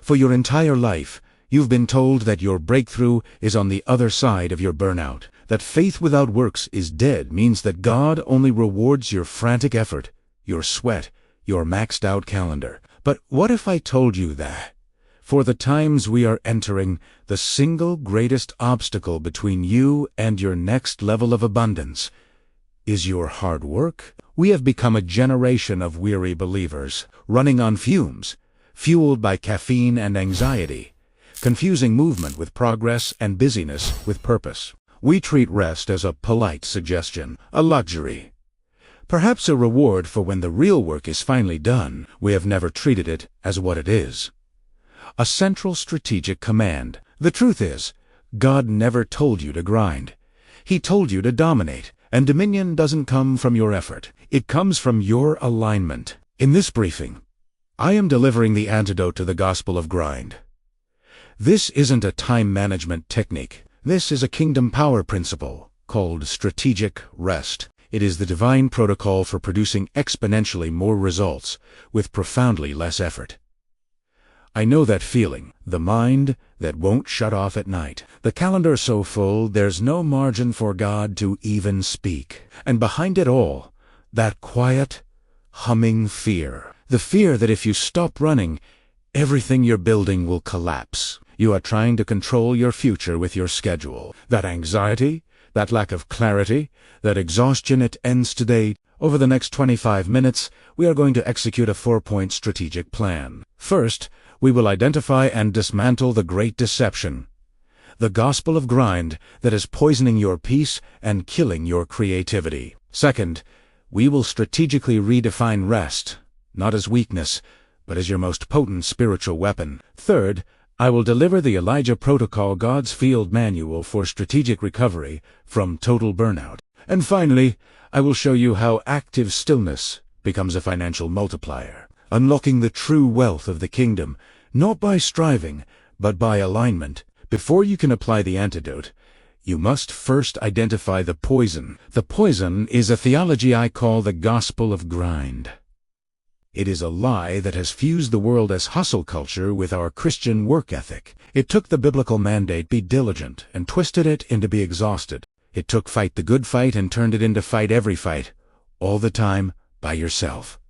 For your entire life, you've been told that your breakthrough is on the other side of your burnout. That faith without works is dead means that God only rewards your frantic effort, your sweat, your maxed-out calendar. But what if I told you that, for the times we are entering, the single greatest obstacle between you and your next level of abundance is your hard work? We have become a generation of weary believers, running on fumes, fueled by caffeine and anxiety, confusing movement with progress and busyness with purpose. We treat rest as a polite suggestion, a luxury, perhaps a reward for when the real work is finally done. We have never treated it as what it is, a central strategic command. The truth is, God never told you to grind. He told you to dominate, and dominion doesn't come from your effort. It comes from your alignment. In this briefing, I am delivering the antidote to the gospel of grind. This isn't a time management technique. This is a kingdom power principle called strategic rest. It is the divine protocol for producing exponentially more results with profoundly less effort. I know that feeling, the mind that won't shut off at night. The calendar so full there's no margin for God to even speak. And behind it all, that quiet, humming fear. The fear that if you stop running, everything you're building will collapse. You are trying to control your future with your schedule. That anxiety, that lack of clarity, that exhaustion, it ends today. Over the next 25 minutes, we are going to execute a 4-point strategic plan. First, we will identify and dismantle the great deception, the gospel of grind that is poisoning your peace and killing your creativity. Second, we will strategically redefine rest, not as weakness, but as your most potent spiritual weapon. Third, I will deliver the Elijah Protocol, God's field manual for strategic recovery from total burnout. And finally, I will show you how active stillness becomes a financial multiplier, unlocking the true wealth of the kingdom, not by striving, but by alignment. Before you can apply the antidote, you must first identify the poison. The poison is a theology I call the gospel of grind. It is a lie that has fused the world as hustle culture with our Christian work ethic. It took the biblical mandate, be diligent, and twisted it into be exhausted. It took fight the good fight and turned it into fight every fight, all the time, by yourself.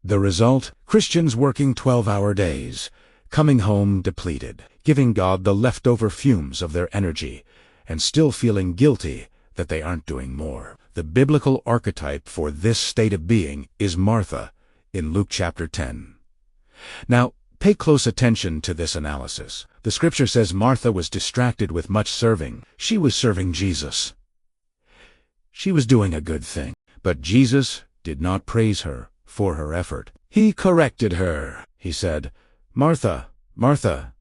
The result? Christians working 12-hour days, coming home depleted, giving God the leftover fumes of their energy, and still feeling guilty that they aren't doing more. The biblical archetype for this state of being is Martha in Luke chapter 10. Now, pay close attention to this analysis. The scripture says Martha was distracted with much serving. She was serving Jesus. She was doing a good thing, but Jesus did not praise her for her effort. He corrected her. He said, "Martha, Martha,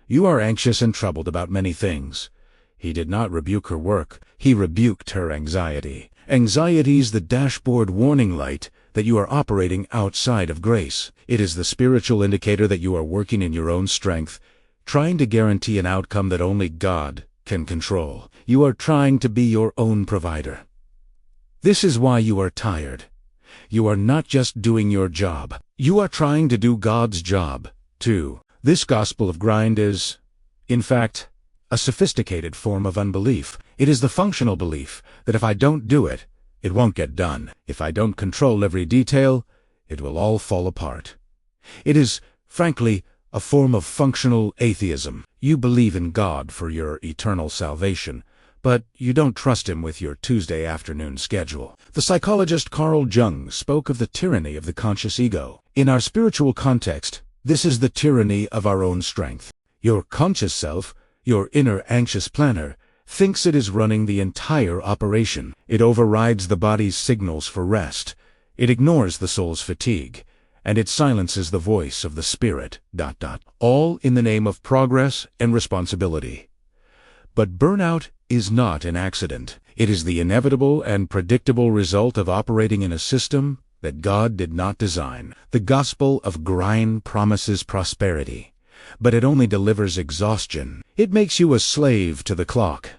you are anxious and troubled about many things." He did not rebuke her work. He rebuked her anxiety. Anxiety's the dashboard warning light that you are operating outside of grace. It is the spiritual indicator that you are working in your own strength, trying to guarantee an outcome that only God can control. You are trying to be your own provider. This is why you are tired. You are not just doing your job. You are trying to do God's job, too. This gospel of grind is, in fact, a sophisticated form of unbelief. It is the functional belief that if I don't do it, it won't get done. If I don't control every detail, it will all fall apart. It is, frankly, a form of functional atheism. You believe in God for your eternal salvation, but you don't trust Him with your Tuesday afternoon schedule. The psychologist Carl Jung spoke of the tyranny of the conscious ego. In our spiritual context, this is the tyranny of our own strength. Your conscious self, your inner anxious planner, thinks it is running the entire operation. It overrides the body's signals for rest. It ignores the soul's fatigue, and it silences the voice of the spirit, ... all in the name of progress and responsibility. But burnout is not an accident. It is the inevitable and predictable result of operating in a system that God did not design. The gospel of grind promises prosperity, but it only delivers exhaustion. It makes you a slave to the clock,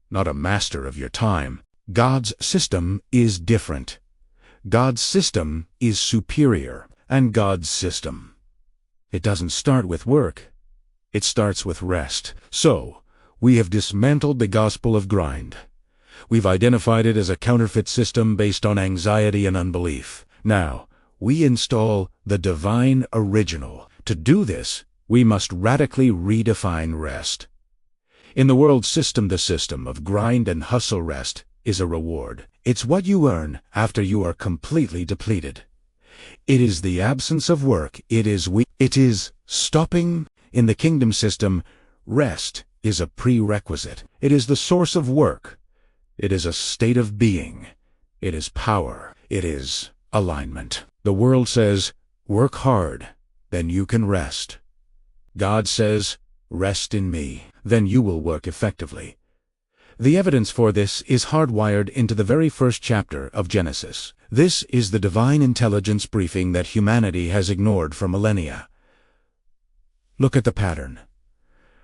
not a master of your time. God's system is different. God's system is superior, and God's system It doesn't start with work. It starts with rest. So, we have dismantled the gospel of grind. We've identified it as a counterfeit system based on anxiety and unbelief. Now, we install the divine original. To do this, we must radically redefine rest. In the world system, the system of grind and hustle, rest is a reward. It's what you earn after you are completely depleted. It is the absence of work. It is stopping. In the kingdom system, rest is a prerequisite. It is the source of work. It is a state of being. It is power. It is alignment. The world says, work hard, then you can rest. God says, rest in me, then you will work effectively. The evidence for this is hardwired into the very first chapter of Genesis. This is the divine intelligence briefing that humanity has ignored for millennia. Look at the pattern.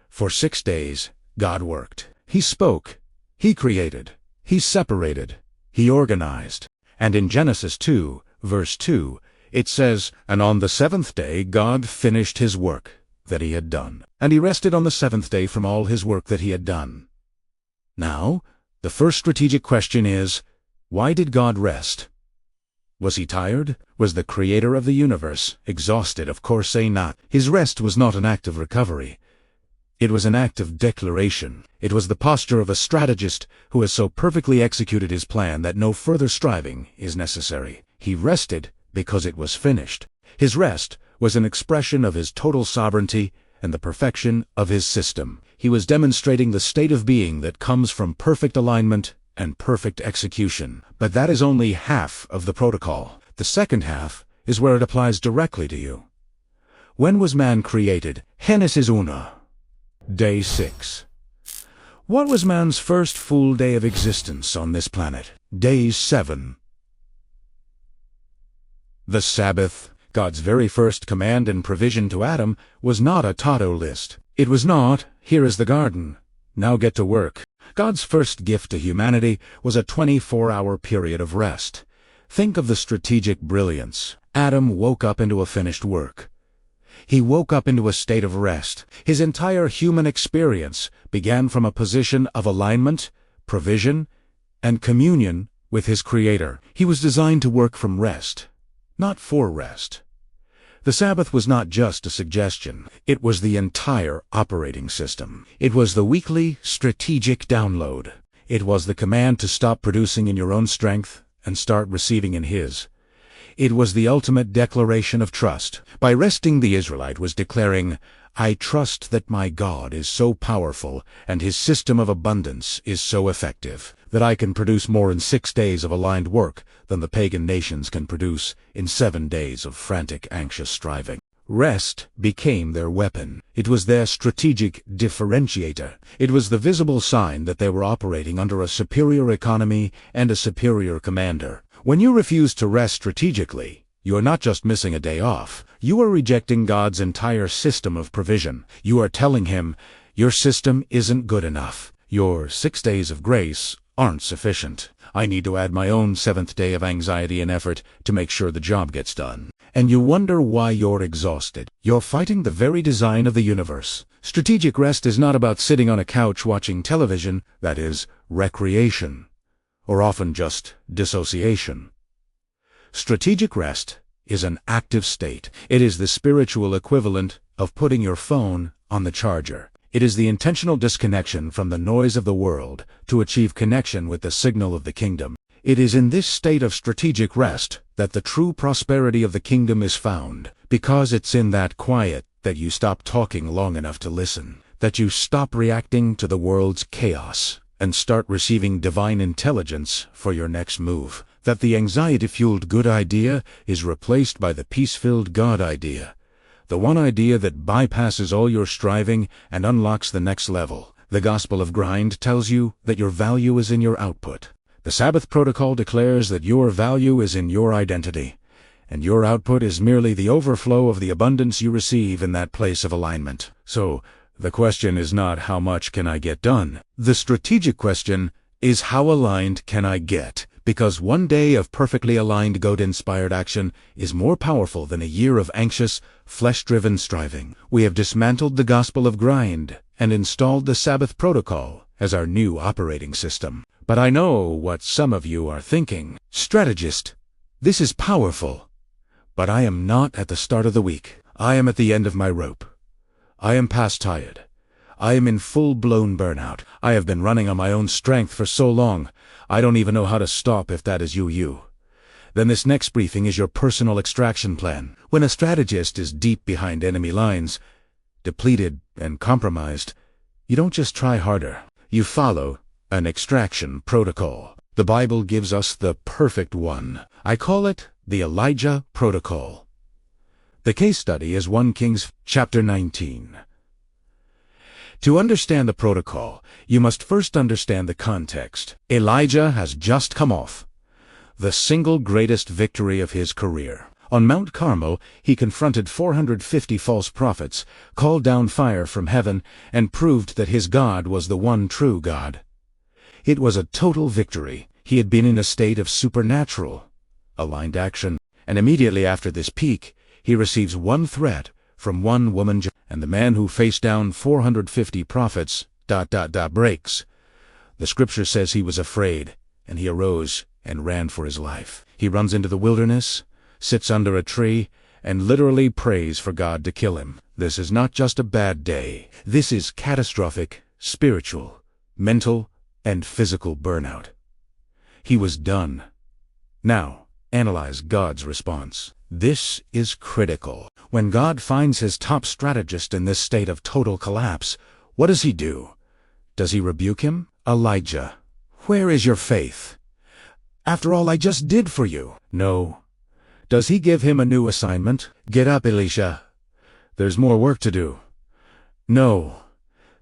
For 6 days, God worked. He spoke. He created. He separated. He organized. And in Genesis 2, verse 2, it says, "And on the seventh day God finished his work that he had done. And he rested on the seventh day from all his work that he had done." Now, the first strategic question is, why did God rest? Was he tired? Was the creator of the universe exhausted? Of course not. His rest was not an act of recovery. It was an act of declaration. It was the posture of a strategist who has so perfectly executed his plan that no further striving is necessary. He rested because it was finished. His rest was an expression of his total sovereignty and the perfection of his system. He was demonstrating the state of being that comes from perfect alignment and perfect execution. But that is only half of the protocol. The second half is where it applies directly to you. When was man created? Genesis 1. Day 6. What was man's first full day of existence on this planet? Day 7. The Sabbath, God's very first command and provision to Adam, was not a to-do list. It was not, here is the garden, now get to work. God's first gift to humanity was a 24-hour period of rest. Think of the strategic brilliance. Adam woke up into a finished work. He woke up into a state of rest. His entire human experience began from a position of alignment, provision, and communion with his Creator. He was designed to work from rest, not for rest. The Sabbath was not just a suggestion. It was the entire operating system. It was the weekly strategic download. It was the command to stop producing in your own strength and start receiving in His. It was the ultimate declaration of trust. By resting, the Israelite was declaring, "I trust that my God is so powerful and His system of abundance is so effective that I can produce more in 6 days of aligned work than the pagan nations can produce in 7 days of frantic, anxious striving." Rest became their weapon. It was their strategic differentiator. It was the visible sign that they were operating under a superior economy and a superior commander. When you refuse to rest strategically, you are not just missing a day off. You are rejecting God's entire system of provision. You are telling Him, your system isn't good enough. Your 6 days of grace aren't sufficient. I need to add my own 7th day of anxiety and effort to make sure the job gets done. And you wonder why you're exhausted. You're fighting the very design of the universe. Strategic rest is not about sitting on a couch watching television, that is, recreation, or often just dissociation. Strategic rest is an active state. It is the spiritual equivalent of putting your phone on the charger. It is the intentional disconnection from the noise of the world to achieve connection with the signal of the kingdom. It is in this state of strategic rest that the true prosperity of the kingdom is found, because it's in that quiet that you stop talking long enough to listen, that you stop reacting to the world's chaos and start receiving divine intelligence for your next move, that the anxiety-fueled good idea is replaced by the peace-filled God idea, the one idea that bypasses all your striving and unlocks the next level. The gospel of grind tells you that your value is in your output. The Sabbath Protocol declares that your value is in your identity, and your output is merely the overflow of the abundance you receive in that place of alignment. So, the question is not how much can I get done? The strategic question is how aligned can I get? Because one day of perfectly aligned God-inspired action is more powerful than a year of anxious, flesh-driven striving. We have dismantled the gospel of grind and installed the Sabbath Protocol as our new operating system. But I know what some of you are thinking. Strategist, this is powerful. But I am not at the start of the week. I am at the end of my rope. I am past tired. I am in full-blown burnout. I have been running on my own strength for so long, I don't even know how to stop if that is you. Then this next briefing is your personal extraction plan. When a strategist is deep behind enemy lines, depleted and compromised, you don't just try harder. You follow an extraction protocol. The Bible gives us the perfect one. I call it the Elijah Protocol. The case study is 1 Kings chapter 19. To understand the protocol, you must first understand the context. Elijah has just come off the single greatest victory of his career. On Mount Carmel, he confronted 450 false prophets, called down fire from heaven, and proved that his God was the one true God. It was a total victory. He had been in a state of supernatural, aligned action, and immediately after this peak, he receives one threat from one woman, and the man who faced down 450 prophets, breaks. The scripture says he was afraid, and he arose and ran for his life. He runs into the wilderness, sits under a tree, and literally prays for God to kill him. This is not just a bad day. This is catastrophic, spiritual, mental, and physical burnout. He was done. Now, analyze God's response. This is critical. When God finds his top strategist in this state of total collapse, what does he do? Does he rebuke him? Elijah, where is your faith? After all I just did for you. No. Does he give him a new assignment? Get up, Elisha. There's more work to do. No.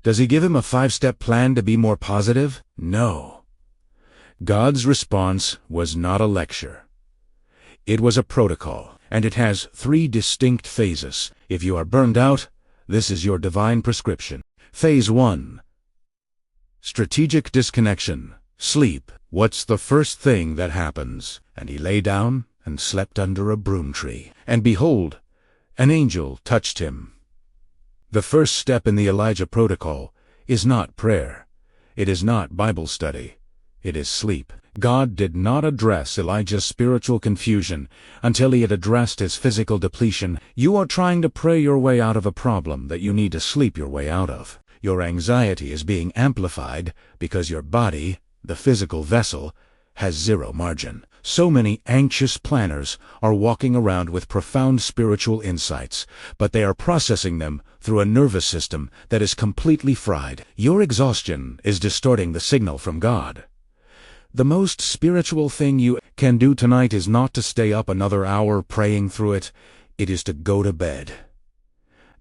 Does he give him a 5-step plan to be more positive? No. God's response was not a lecture. It was a protocol, and it has 3 distinct phases. If you are burned out, this is your divine prescription. Phase 1. Strategic disconnection. Sleep. What's the first thing that happens? And he lay down and slept under a broom tree. And behold, an angel touched him. The first step in the Elijah protocol is not prayer. It is not Bible study. It is sleep. God did not address Elijah's spiritual confusion until he had addressed his physical depletion. You are trying to pray your way out of a problem that you need to sleep your way out of. Your anxiety is being amplified because your body, the physical vessel, has zero margin. So many anxious planners are walking around with profound spiritual insights, but they are processing them through a nervous system that is completely fried. Your exhaustion is distorting the signal from God. The most spiritual thing you can do tonight is not to stay up another hour praying through it. It is to go to bed.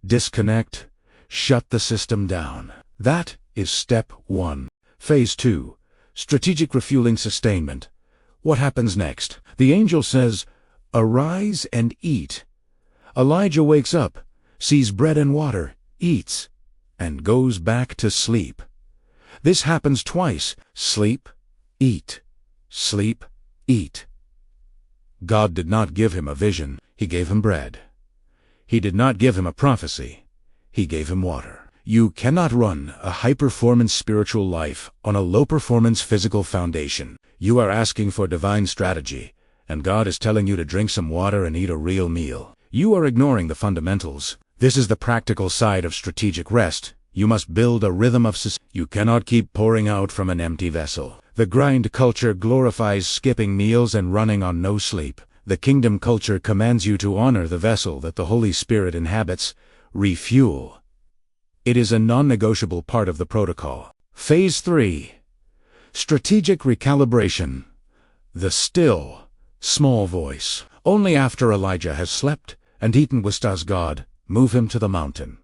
Disconnect. Shut the system down. That is step 1. Phase 2. Strategic refueling sustainment. What happens next? The angel says, "Arise and eat." Elijah wakes up, sees bread and water, eats, and goes back to sleep. This happens twice. Sleep, eat. Sleep, eat. God did not give him a vision. He gave him bread. He did not give him a prophecy. He gave him water. You cannot run a high-performance spiritual life on a low-performance physical foundation. You are asking for divine strategy, and God is telling you to drink some water and eat a real meal. You are ignoring the fundamentals. This is the practical side of strategic rest. You must build a rhythm of You cannot keep pouring out from an empty vessel. The grind culture glorifies skipping meals and running on no sleep. The kingdom culture commands you to honor the vessel that the Holy Spirit inhabits. Refuel. It is a non-negotiable part of the protocol. Phase 3. Strategic recalibration. The still, small voice. Only after Elijah has slept and eaten does God move him to the mountain.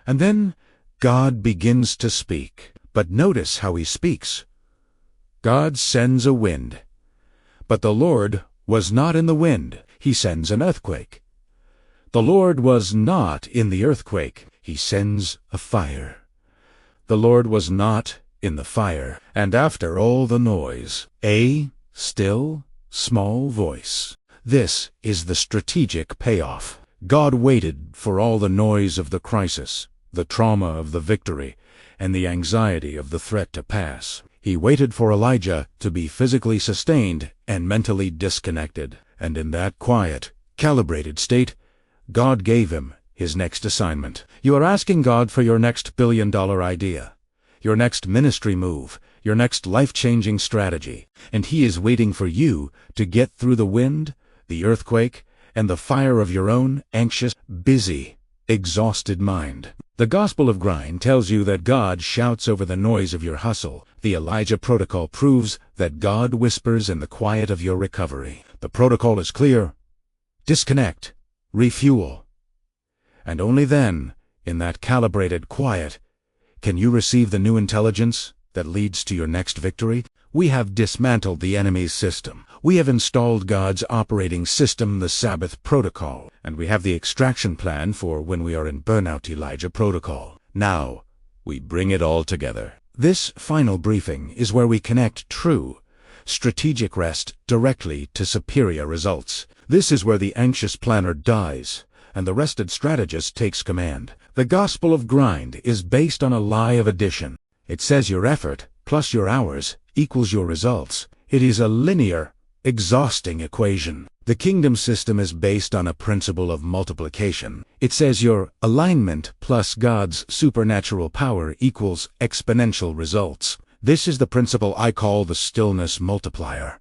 And then God begins to speak. But notice how he speaks. God sends a wind. But the Lord was not in the wind. He sends an earthquake. The Lord was not in the earthquake. He sends a fire. The Lord was not in the fire. And after all the noise, A, still, small voice. This is the strategic payoff. God waited for all the noise of the crisis, the trauma of the victory, and the anxiety of the threat to pass. He waited for Elijah to be physically sustained and mentally disconnected. And in that quiet, calibrated state, God gave him his next assignment. You are asking God for your next billion-dollar idea, your next ministry move, your next life-changing strategy, and He is waiting for you to get through the wind, the earthquake, and the fire of your own anxious, busy, exhausted mind. The Gospel of Grind tells you that God shouts over the noise of your hustle. The Elijah Protocol proves that God whispers in the quiet of your recovery. The protocol is clear. Disconnect, refuel. And only then, in that calibrated quiet, can you receive the new intelligence that leads to your next victory. We have dismantled the enemy's system. We have installed God's operating system, the Sabbath Protocol, and we have the extraction plan for when we are in Burnout Elijah Protocol. Now, we bring it all together. This final briefing is where we connect true, strategic rest directly to superior results. This is where the anxious planner dies, and the rested strategist takes command. The Gospel of Grind is based on a lie of addition. It says your effort plus your hours equals your results. It is a linear, exhausting equation. The kingdom system is based on a principle of multiplication. It says your alignment plus God's supernatural power equals exponential results. This is the principle I call the Stillness Multiplier.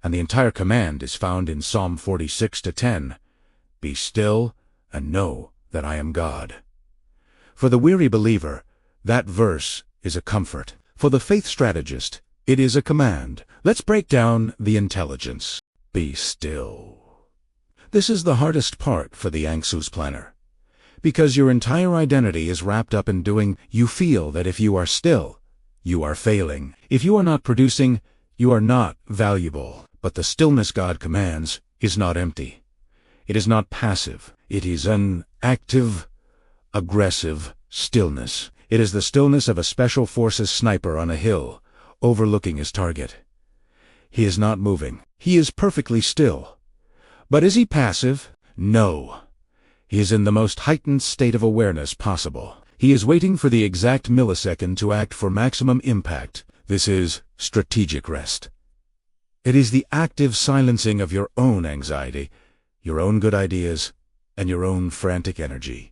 And the entire command is found in Psalm 46:10. Be still and know that I am God. For the weary believer, that verse is a comfort. For the faith strategist, it is a command. Let's break down the intelligence. Be still. This is the hardest part for the anxious planner. Because your entire identity is wrapped up in doing, you feel that if you are still, you are failing. If you are not producing, you are not valuable. But the stillness God commands is not empty. It is not passive. It is an active, aggressive stillness. It is the stillness of a special forces sniper on a hill, overlooking his target. He is not moving. He is perfectly still. But is he passive? No. He is in the most heightened state of awareness possible. He is waiting for the exact millisecond to act for maximum impact. This is strategic rest. It is the active silencing of your own anxiety, your own good ideas, and your own frantic energy.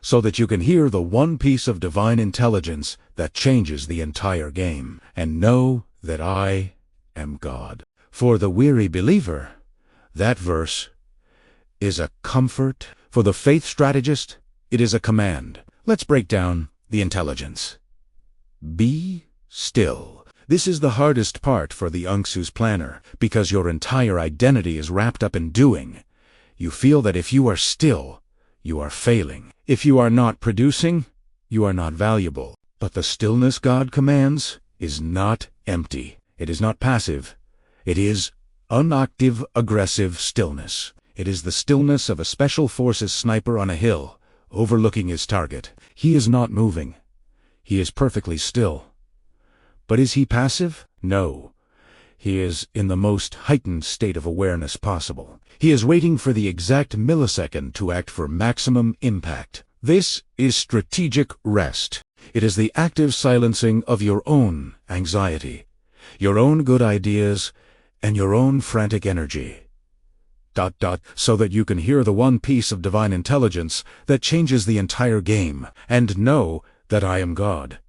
So that you can hear the one piece of divine intelligence that changes the entire game, and know that I am God. For the weary believer, that verse is a comfort. For the faith strategist, it is a command. Let's break down the intelligence. Be still. This is the hardest part for the anxious planner, because your entire identity is wrapped up in doing. You feel that if you are still, you are failing. If you are not producing, you are not valuable. But the stillness God commands is not empty. It is not passive. It is unactive, aggressive stillness. It is the stillness of a special forces sniper on a hill, overlooking his target. He is not moving. He is perfectly still. But is he passive? No. He is in the most heightened state of awareness possible. He is waiting for the exact millisecond to act for maximum impact. This is strategic rest. It is the active silencing of your own anxiety, your own good ideas, and your own frantic energy. So that you can hear the one piece of divine intelligence that changes the entire game, and know that I am God.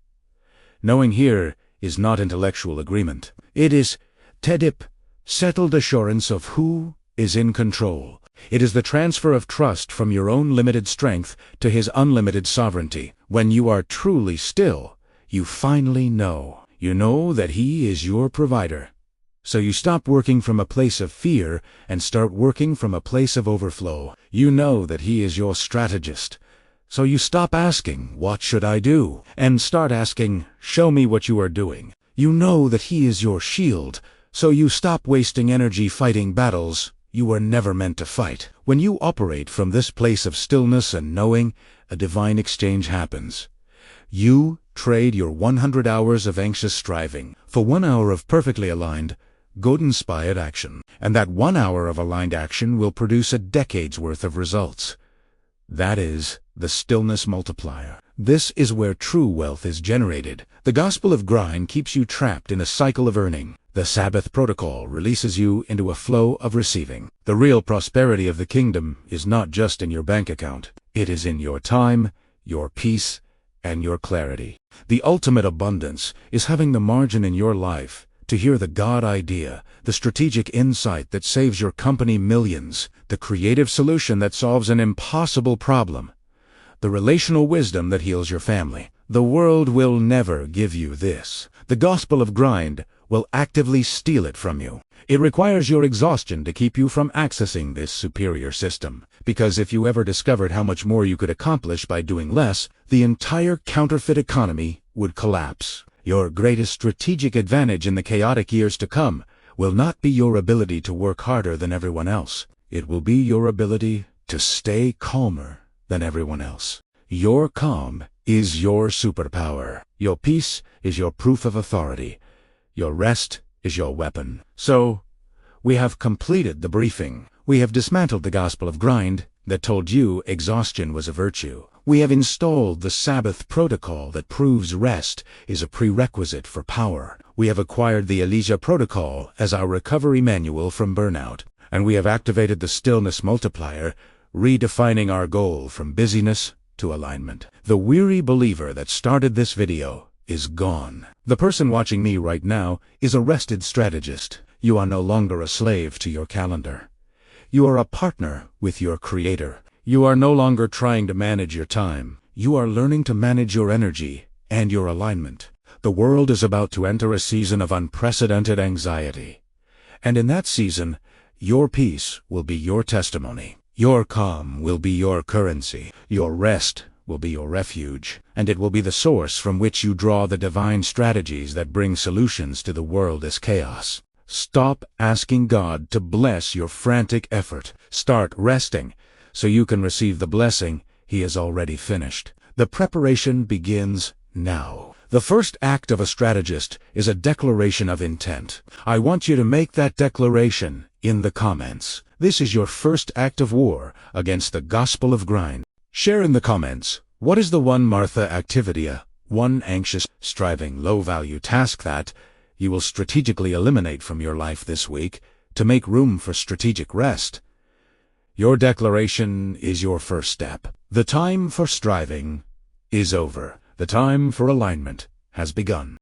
Knowing here is not intellectual agreement. It is tedip, settled assurance of who is in control. It is the transfer of trust from your own limited strength to His unlimited sovereignty. When you are truly still, you finally know. You know that He is your provider. So you stop working from a place of fear and start working from a place of overflow. You know that He is your strategist. So you stop asking, "What should I do?" and start asking, "Show me what you are doing." You know that He is your shield, so you stop wasting energy fighting battles you were never meant to fight. When you operate from this place of stillness and knowing, a divine exchange happens. You trade your 100 hours of anxious striving for 1 hour of perfectly aligned, God-inspired action. And that 1 hour of aligned action will produce a decade's worth of results. That is the Stillness Multiplier. This is where true wealth is generated. The gospel of grind keeps you trapped in a cycle of earning. The Sabbath Protocol releases you into a flow of receiving. The real prosperity of the kingdom is not just in your bank account. It is in your time, your peace, and your clarity. The ultimate abundance is having the margin in your life to hear the God idea, the strategic insight that saves your company millions, the creative solution that solves an impossible problem, the relational wisdom that heals your family. The world will never give you this. The gospel of grind will actively steal it from you. It requires your exhaustion to keep you from accessing this superior system. Because if you ever discovered how much more you could accomplish by doing less, the entire counterfeit economy would collapse. Your greatest strategic advantage in the chaotic years to come will not be your ability to work harder than everyone else. It will be your ability to stay calmer than everyone else. Your calm is your superpower. Your peace is your proof of authority. Your rest is your weapon. So, we have completed the briefing. We have dismantled the gospel of grind that told you exhaustion was a virtue. We have installed the Sabbath Protocol that proves rest is a prerequisite for power. We have acquired the Elijah Protocol as our recovery manual from burnout. And we have activated the Stillness Multiplier, redefining our goal from busyness to alignment. The weary believer that started this video is gone. The person watching me right now is a rested strategist. You are no longer a slave to your calendar. You are a partner with your Creator. You are no longer trying to manage your time. You are learning to manage your energy and your alignment. The world is about to enter a season of unprecedented anxiety. And in that season, your peace will be your testimony. Your calm will be your currency. Your rest will be your refuge. And it will be the source from which you draw the divine strategies that bring solutions to the world as chaos. Stop asking God to bless your frantic effort. Start resting so you can receive the blessing He has already finished. The preparation begins now. The first act of a strategist is a declaration of intent. I want you to make that declaration in the comments. This is your first act of war against the gospel of grind. Share in the comments, what is the one Martha activity, one anxious, striving, low-value task that you will strategically eliminate from your life this week to make room for strategic rest? Your declaration is your first step. The time for striving is over. The time for alignment has begun.